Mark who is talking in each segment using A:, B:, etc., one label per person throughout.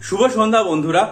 A: শুভ সন্ধ্যা বন্ধুরা।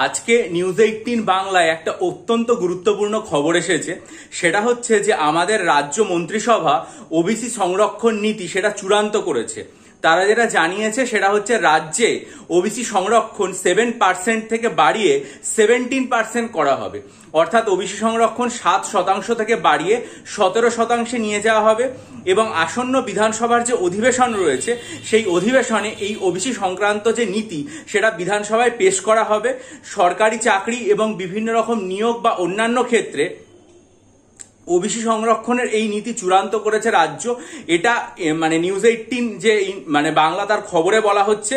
A: আজকে নিউজ 18 বাংলায় একটা অত্যন্ত গুরুত্বপূর্ণ খবর এসেছে। সেটা হচ্ছে যে আমাদের রাজ্য মন্ত্রিসভা ওবিসি সংরক্ষণ নীতি সেটা চূড়ান্ত করেছে। তারা যেটা জানিয়েছে সেটা হচ্ছে রাজ্যে ওবিসি সংরক্ষণ 7% থেকে বাড়িয়ে 17% করা হবে। অর্থাৎ ওবিসি সংরক্ষণ 7% থেকে বাড়িয়ে 17% নিয়ে যাওয়া হবে এবং আসন্ন বিধানসভার যে অধিবেশন রয়েছে সেই অধিবেশনে এই ওবিসি সংক্রান্ত যে নীতি সেটা বিধানসভায় পেশ করা হবে। সরকারি চাকরি এবং বিভিন্ন রকম নিয়োগ বা অন্যান্য ক্ষেত্রে ওবিসি সংরক্ষণের এই নীতি চূড়ান্ত করেছে রাজ্য। এটা মানে নিউজ 18 যে মানে বাংলা তার খবরে বলা হচ্ছে।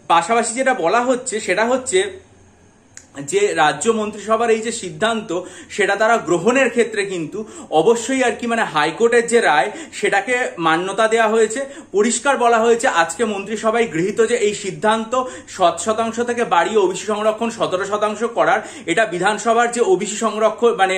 A: পাশাপাশি যেটা বলা হচ্ছে সেটা হচ্ছে যে রাজ্য মন্ত্রিসভার এই যে সিদ্ধান্ত সেটা তারা গ্রহণের ক্ষেত্রে কিন্তু অবশ্যই মানে হাইকোর্টের যে রায় সেটাকে মান্যতা দেওয়া হয়েছে। পরিষ্কার বলা হয়েছে আজকে মন্ত্রিসভায় গৃহীত যে এই সিদ্ধান্ত 7% থেকে বাড়িয়ে ওবিসি সংরক্ষণ 17% করার, এটা বিধানসভার যে ওবিসি সংরক্ষণ মানে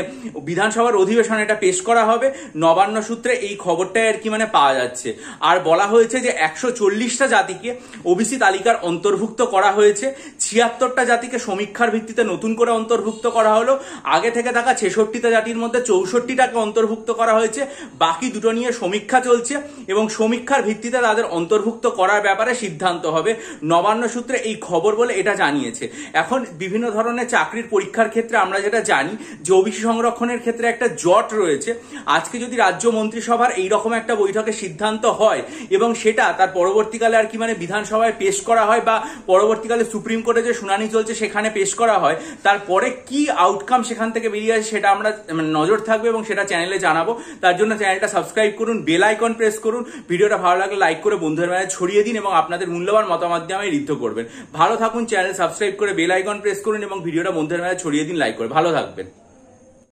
A: বিধানসভার অধিবেশনে এটা পেশ করা হবে। নবান্ন সূত্রে এই খবরটাই মানে পাওয়া যাচ্ছে। আর বলা হয়েছে যে 140টা জাতিকে ওবিসি তালিকার অন্তর্ভুক্ত করা হয়েছে। 76টা জাতিকে সমীক্ষার ভিত্তিতে নতুন করে অন্তর্ভুক্ত করা হলো। আগে থেকে থাকা 66টা জাতির মধ্যে 64টাকে অন্তর্ভুক্ত করা হয়েছে। বাকি দুটো নিয়ে সমীক্ষা চলছে এবং সমীক্ষার ভিত্তিতে তাদের অন্তর্ভুক্ত করার ব্যাপারে সিদ্ধান্ত হবে। নবান্ন সূত্রে এই খবর বলে এটা জানিয়েছে। এখন বিভিন্ন ধরনের চাকরির পরীক্ষার ক্ষেত্রে আমরা যেটা জানি যে ওবিসি সংরক্ষণের ক্ষেত্রে একটা জট রয়েছে। আজকে যদি রাজ্য মন্ত্রিসভার এইরকম একটা বৈঠকে সিদ্ধান্ত হয় এবং সেটা তার পরবর্তীকালে মানে বিধানসভায় পেশ করা হয় বা পরবর্তীকালে সুপ্রিম কোর্টে যে শুনানি চলছে সেখানে পেশ করা হয়, তারপরে কি আউটকাম সেখান থেকে বেরিয়ে আসে সেটা আমরা নজর থাকবে এবং সেটা চ্যানেলে জানাবো। তার জন্য চ্যানেলটা সাবস্ক্রাইব করুন, বেল আইকন প্রেস করুন, ভিডিওটা ভালো লাগলে লাইক করে বন্ধুদের মাঝে ছড়িয়ে দিন এবং আপনাদের মূল্যবান মতামত দিয়ে আমায় ঋদ্ধ করবেন। ভালো থাকুন, চ্যানেল সাবস্ক্রাইব করে বেল আইকন প্রেস করুন এবং ভিডিওটা বন্ধুদের মাঝে ছড়িয়ে দিন, লাইক করে। ভালো থাকবেন।